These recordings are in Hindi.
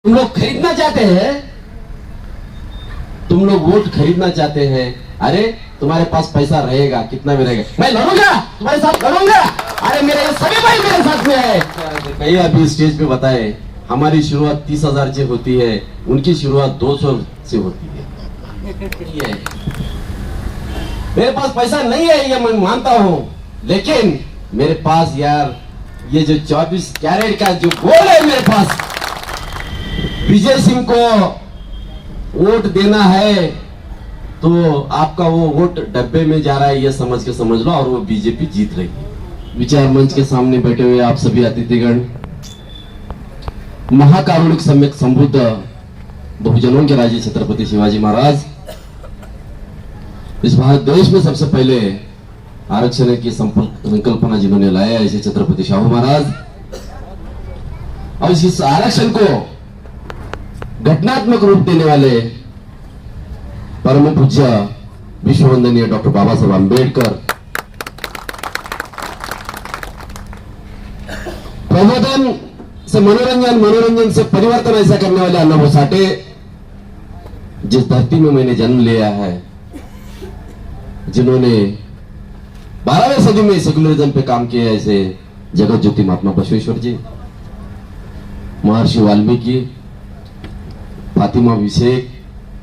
तुम लोग खरीदना चाहते हैं, तुम लोग वोट खरीदना चाहते हैं। अरे तुम्हारे पास पैसा रहेगा, कितना भी रहेगा, मैं लड़ूंगा, तुम्हारे साथ लड़ूंगा। अरे मेरे सभी भाई मेरे साथ में है। कई अभी स्टेज पे बताए, हमारी शुरुआत 30,000 से होती है, उनकी शुरुआत 200 से होती है। मेरे पास पैसा नहीं है, ये मैं मानता हूं, लेकिन मेरे पास यार ये जो 24 कैरेट का जो गोल है मेरे पास, विजय सिंह को वोट देना है तो आपका वो वोट डब्बे में जा रहा है, ये समझ के समझ लो, और वो बीजेपी जीत रही है। विचार मंच के सामने बैठे हुए आप सभी अतिथिगण, महाकारुणिक सम्यक संबुद्ध बहुजनों के राजे छत्रपति शिवाजी महाराज इस भारत देश में सबसे पहले आरक्षण की संकल्पना जिन्होंने लाया, ऐसे छत्रपति शाहू महाराज, और इस आरक्षण को घटनात्मक रूप देने वाले परम पूज्य विश्व वंदनीय डॉक्टर बाबा साहब आंबेडकर, प्रबोधन से मनोरंजन, मनोरंजन से परिवर्तन ऐसा करने वाले अन्ना साठे, जिस धरती में मैंने जन्म लिया है, जिन्होंने 12वीं सदी में सेकुलरिज्म पे काम किया, ऐसे जगत ज्योति महात्मा बसवेश्वर जी, महर्षि वाल्मीकि, फातिमा अभिषेक,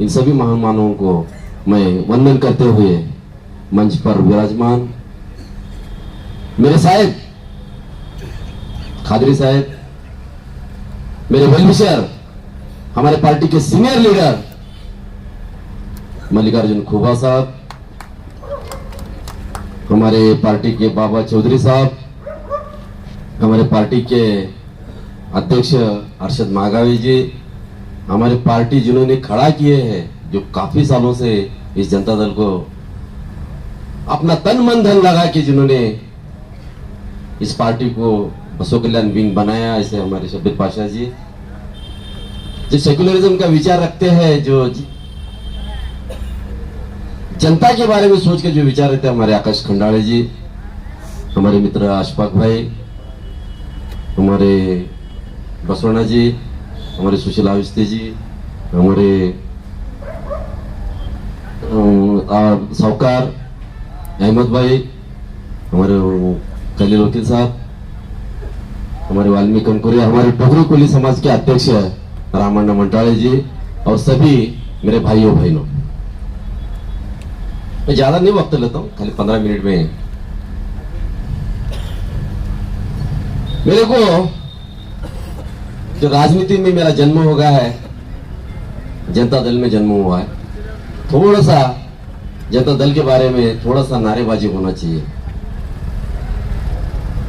इन सभी महान मानवों को मैं वंदन करते हुए मंच पर विराजमान मेरे साहेब खादरी साहेब, मेरे वेलविशर, हमारे पार्टी के सीनियर लीडर मल्लिकार्जुन खुबा साहब, हमारे पार्टी के बाबा चौधरी साहब, हमारे पार्टी के अध्यक्ष अरशद मागावी जी, हमारी पार्टी जिन्होंने खड़ा किए हैं, जो काफी सालों से इस जनता दल को अपना तन मन धन लगा के जिन्होंने इस पार्टी को बसो कल्याण विंग बनाया, ऐसे हमारे शब्बीर पाशा जी, जो सेकुलरिज्म का विचार रखते हैं, जो जनता के बारे में सोच के जो विचार रहते हैं, हमारे आकाश खंडाड़े जी, हमारे मित्र अशफाक भाई, हमारे बसवना जी, हमारे सुशीला अवस्थी जी, हमारे साहूकार अहमद भाई, हमारे खलील वकील साहब, हमारे वाल्मीकि कंकुरिया, हमारे टोकरी कोली समाज के अध्यक्ष रामण्णा मंटाळे जी, और सभी मेरे भाइयों बहनों, मैं ज्यादा नहीं वक्त लेता हूं, खाली 15 मिनट में। मेरे को जो राजनीति में मेरा जन्म हो गया है, जनता दल में जन्म हुआ है, थोड़ा सा जनता दल के बारे में थोड़ा सा नारेबाजी होना चाहिए।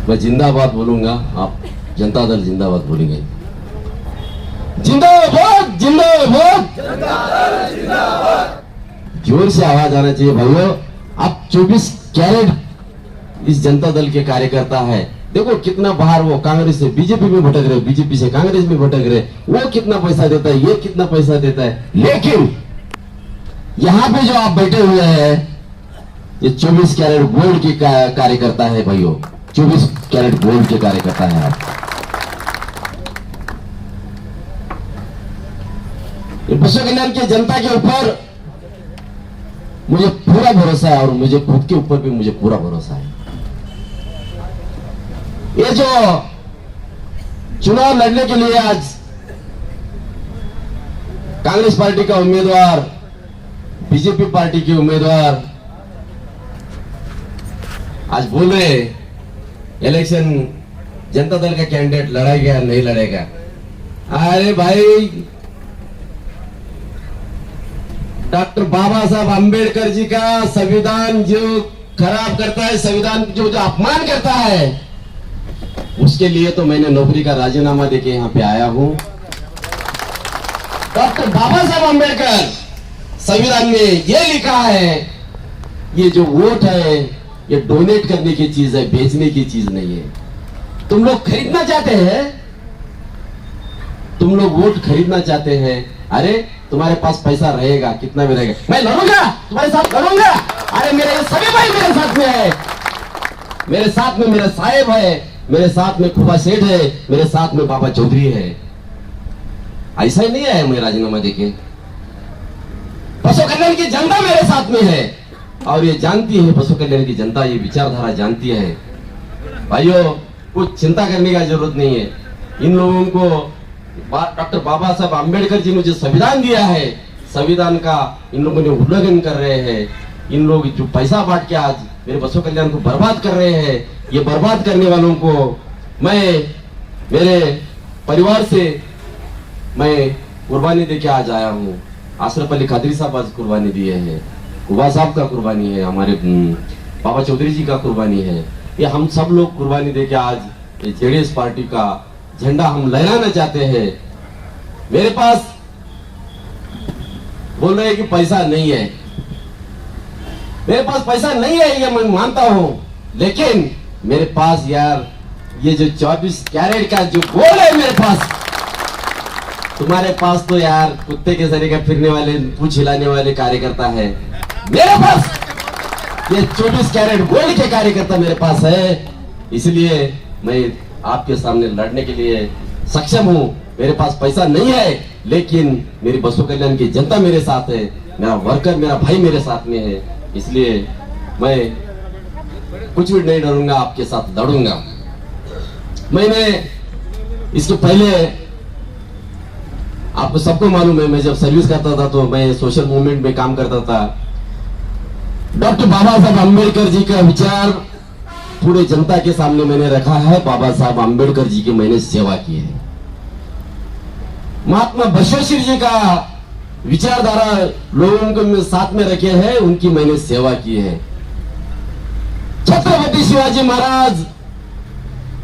मैं जिंदाबाद बोलूंगा, आप जनता दल जिंदाबाद बोलेंगे। जिंदाबाद जिंदाबाद जिंदाबाद, जोर से आवाज आना चाहिए भाइयों। आप 24 कैरेट इस जनता दल के कार्यकर्ता है, देखो कितना बाहर वो कांग्रेस से बीजेपी में भटक रहे, बीजेपी से कांग्रेस में भटक रहे, वो कितना पैसा देता है, ये कितना पैसा देता है, लेकिन यहां पे जो आप बैठे हुए हैं, ये 24 कैरेट गोल्ड के कार्यकर्ता है भाइयों, 24 कैरेट गोल्ड के कार्यकर्ता है आप। बसो कल्याण की जनता के ऊपर मुझे पूरा भरोसा है, और मुझे खुद के ऊपर भी मुझे पूरा भरोसा है। ये जो चुनाव लड़ने के लिए आज कांग्रेस पार्टी का उम्मीदवार, बीजेपी पार्टी के उम्मीदवार आज बोल रहे इलेक्शन जनता दल का कैंडिडेट लड़ेगा या नहीं लड़ेगा। अरे भाई, डॉक्टर बाबा साहब आंबेडकर जी का संविधान जो खराब करता है, संविधान जो अपमान करता है, उसके लिए तो मैंने नौकरी का राजीनामा देके यहाँ पे आया हूं। डॉक्टर बाबा साहब आंबेडकर संविधान में ये लिखा है, ये जो वोट है ये डोनेट करने की चीज है, बेचने की चीज नहीं है। तुम लोग खरीदना चाहते हैं, तुम लोग वोट खरीदना चाहते हैं। अरे तुम्हारे पास पैसा रहेगा, कितना भी रहेगा, मैं लड़ूंगा, तुम्हारे साथ लड़ूंगा। अरे मेरे सभी भाई मेरे साथ में है, मेरे साथ में मेरे साहेब है, मेरे साथ में खुबा सेठ है, मेरे साथ में बाबा चौधरी है। ऐसा ही नहीं आया मैं राजीनामा देके। बसो कल्याण की जनता मेरे साथ में है और ये जानती है, बसो कल्याण की जनता ये विचारधारा जानती है। भाइयों, कुछ चिंता करने का जरूरत नहीं है। इन लोगों को डॉक्टर बाबा साहब आम्बेडकर जी ने जो संविधान दिया है, संविधान का इन लोगों ने उल्लंघन कर रहे हैं। इन लोग जो पैसा बांट के आज मेरे बसो कल्याण को बर्बाद कर रहे हैं, ये बर्बाद करने वालों को मैं मेरे परिवार से मैं कुर्बानी देके आज आया हूँ। आशरफ अली कादरी साहब आज कुर्बानी दिए हैं, कुबा साहब का कुर्बानी है, हमारे बाबा चौधरी जी का कुर्बानी है। ये हम सब लोग कुर्बानी देके आज ये जेडीएस पार्टी का झंडा हम लहराना चाहते हैं। मेरे पास बोल रहे हैं कि पैसा नहीं है, मेरे पास पैसा नहीं है ये मैं मानता हूं, लेकिन मेरे पास यार ये जो 24 कैरेट का जो गोल्ड है मेरे पास, तुम्हारे पास तो यार कुत्ते के सरी का फिरने वाले पूछ हिलाने वाले कार्यकर्ता है, मेरे पास ये 24 कैरेट गोल्ड के कार्यकर्ता मेरे पास है। इसलिए मैं आपके सामने लड़ने के लिए सक्षम हूं। मेरे पास पैसा नहीं है, लेकिन मेरी बसो कल्याण की जनता मेरे साथ है, मेरा वर्कर मेरा भाई मेरे साथ में है। इसलिए मैं कुछ भी नहीं डरूंगा, आपके साथ लड़ूंगा। मैंने इसके पहले आपको सबको मालूम है, मैं जब सर्विस करता था तो मैं सोशल मूवमेंट में काम करता था। डॉक्टर बाबा साहब आम्बेडकर जी का विचार पूरे जनता के सामने मैंने रखा है। बाबा साहब आम्बेडकर जी की मैंने सेवा की है। महात्मा बसवेश्वर जी का विचारधारा लोगों को साथ में रखे हैं, उनकी मैंने सेवा की है। छत्रपति शिवाजी महाराज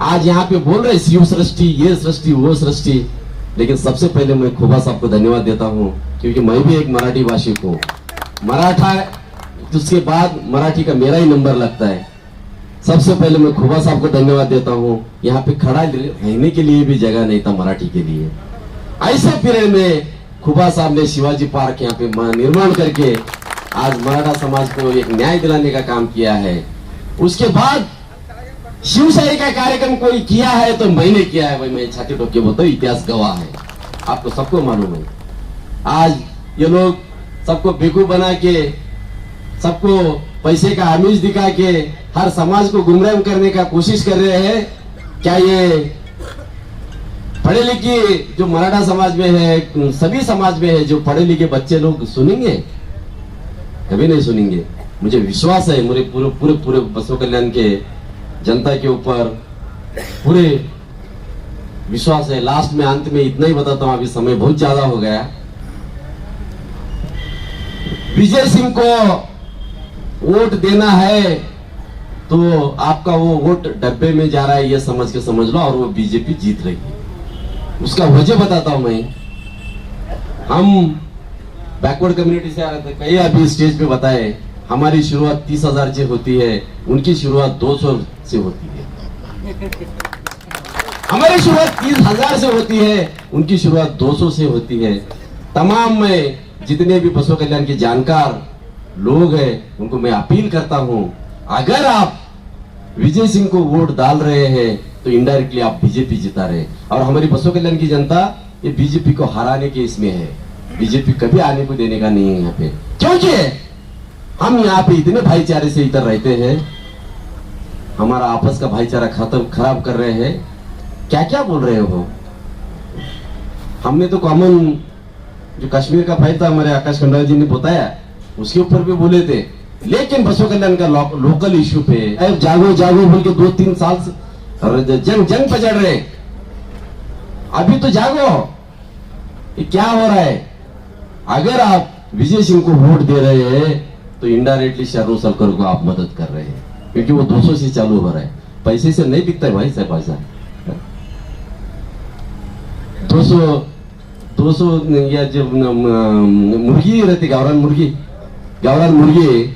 आज यहाँ पे बोल रहे शिव सृष्टि, ये सृष्टि, वो सृष्टि, लेकिन सबसे पहले मैं खुबा साहब को धन्यवाद देता हूँ, क्योंकि मैं भी एक मराठी भाषिक हूँ। मराठा उसके बाद मराठी का मेरा ही नंबर लगता है। सबसे पहले मैं खुबा साहब को धन्यवाद देता हूँ। यहाँ पे खड़ा रहने के लिए भी जगह नहीं था मराठी के लिए। ऐसे पीरियड में खुबा साहब ने शिवाजी पार्क यहाँ पे निर्माण करके आज मराठा समाज को एक न्याय दिलाने का काम किया है। उसके बाद शिवशाही का कार्यक्रम कोई किया है तो मैंने किया है। भाई मैं छाती ठोक के बोलता हूँ, इतिहास गवाह है, आपको सबको मालूम है। आज ये लोग सबको बेवकूफ बना के, सबको पैसे का आमिष दिखा के हर समाज को गुमराह करने का कोशिश कर रहे हैं। क्या ये पढ़े लिखे जो मराठा समाज में है, सभी समाज में है, जो पढ़े लिखे बच्चे लोग सुनेंगे? कभी नहीं सुनेंगे। मुझे विश्वास है, मेरे पूरे पूरे पूरे बसो कल्याण के जनता के ऊपर पूरे विश्वास है। लास्ट में अंत में इतना ही बताता हूं, अभी समय बहुत ज्यादा हो गया। विजय सिंह को वोट देना है तो आपका वो वोट डब्बे में जा रहा है, ये समझ के समझ लो, और वो बीजेपी जीत रही है। उसका वजह बताता हूं मैं। हम बैकवर्ड कम्युनिटी से आ रहे थे, कई अभी स्टेज पे बताए, हमारी शुरुआत 30,000 से होती है, उनकी शुरुआत 200 से होती है। हमारी शुरुआत 30,000 से होती है, उनकी शुरुआत 200 से होती है। तमाम में जितने भी बसो कल्याण के जानकार लोग हैं, उनको मैं अपील करता हूं, अगर आप विजय सिंह को वोट डाल रहे हैं तो इनडायरेक्टली आप बीजेपी जिता रहे। और हमारी बसो कल्याण की जनता ये बीजेपी को हराने के इसमें है, बीजेपी कभी आने को देने का नहीं है यहाँ पे। क्योंकि हम यहाँ पे इतने भाईचारे से इधर रहते हैं, हमारा आपस का भाईचारा खराब कर रहे हैं। क्या क्या बोल रहे हो? हमने तो कॉमन जो कश्मीर का फाइल था, हमारे आकाश खंडाला जी ने बताया, उसके ऊपर भी बोले थे। लेकिन बसो कल्याण का लोकल इश्यू पे जागो जागो बोल के 2-3 साल से जंग पे चढ़ रहे। अभी तो जागो, ये क्या हो रहा है? अगर आप विजय सिंह को वोट दे रहे हैं तो इनडायरेक्टली शर्नू सरकार को आप मदद कर रहे हैं, क्योंकि वो 200 से चालू हो रहा है। पैसे से नहीं बिकता है भाई साहब पैसा। 200 या जो मुर्गी रहती, गावरान मुर्गी,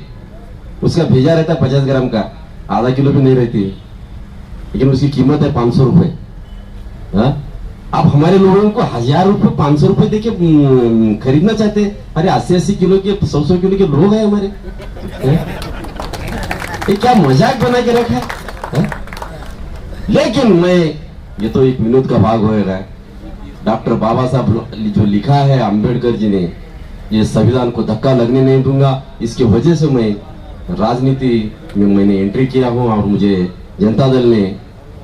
उसका भेजा रहता है 50 ग्राम का, आधा किलो भी नहीं रहती, लेकिन उसकी कीमत है 500 रुपए। आप हमारे लोगों को 1000 रुपए 500 रुपए देके खरीदना चाहते हैं? अरे 80-80 किलो के 100 किलो के लोग हैं हमारे। ये क्या मजाक बना के रखा है? लेकिन मैं, ये तो एक विनोद का भाग होएगा, डॉक्टर बाबा साहब जो लिखा है अंबेडकर जी ने, ये संविधान को धक्का लगने नहीं दूंगा। इसकी वजह से मैं राजनीति में मैंने एंट्री किया हूँ और मुझे जनता दल ने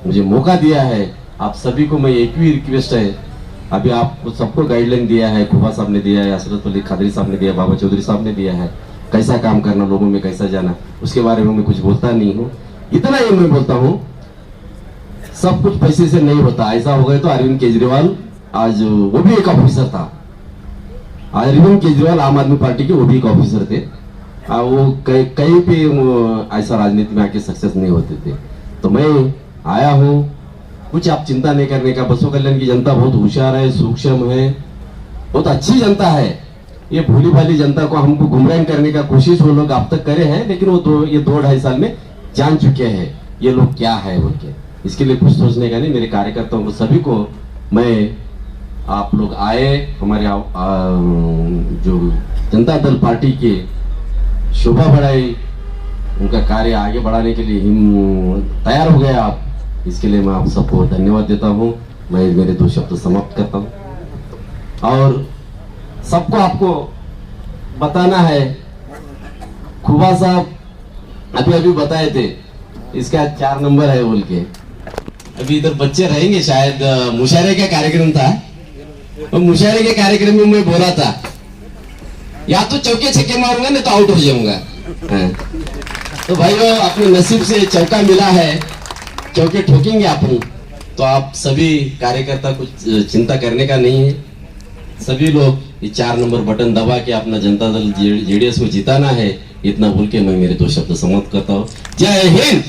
मुझे मौका दिया है। आप सभी को मैं एक ही रिक्वेस्ट है, अभी आपको सबको गाइडलाइन दिया है, खुफा साहब ने दिया है, असरत अली खादरी साहब ने दिया, बाबा चौधरी साहब ने दिया है, कैसा काम करना, लोगों में कैसा जाना, उसके बारे में मैं कुछ बोलता नहीं हूँ। इतना ही मैं बोलता हूँ, सब कुछ पैसे से नहीं होता। ऐसा हो गया तो अरविंद केजरीवाल आज वो भी एक ऑफिसर था, अरविंद केजरीवाल आम आदमी पार्टी के वो भी एक ऑफिसर थे। वो कहीं पे ऐसा राजनीति में आके सक्सेस नहीं होते थे। तो मैं आया हूँ, कुछ आप चिंता नहीं करने का। बसों कल्याण की जनता बहुत होशियार है, सूक्ष्म है, बहुत अच्छी जनता है। ये भूली भाली जनता को हमको गुमराह करने का कोशिश वो लोग अब तक करे हैं, लेकिन वो ये 2-2.5 साल में जान चुके हैं ये लोग क्या है बोल के। इसके लिए कुछ सोचने का नहीं। मेरे कार्यकर्ताओं को सभी को मैं, आप लोग आए, हमारे जो जनता दल पार्टी के शोभा बढ़ाई, उनका कार्य आगे बढ़ाने के लिए हम तैयार हो गए आप, इसके लिए मैं आप सबको धन्यवाद देता हूं। मैं मेरे 2 शब्द समाप्त करता हूं और सबको आपको बताना है, खुबा साहब अभी बताए थे इसका 4 नंबर है बोल के। अभी इधर बच्चे रहेंगे शायद, मुशायरे का कार्यक्रम था, और मुशायरे के कार्यक्रम में मैं बोला था या तो चौके छक्के मारूंगा नहीं तो आउट हो जाऊंगा। तो भाइयों, अपने नसीब से चौका मिला है, चौके ठोकेंगे अपन। तो आप सभी कार्यकर्ता कुछ चिंता करने का नहीं है, सभी लोग ये 4 नंबर बटन दबा के अपना जनता दल जेडीएस को जिताना है। इतना बोल के मैं मेरे 2 शब्द समाप्त करता हूँ। जय हिंद।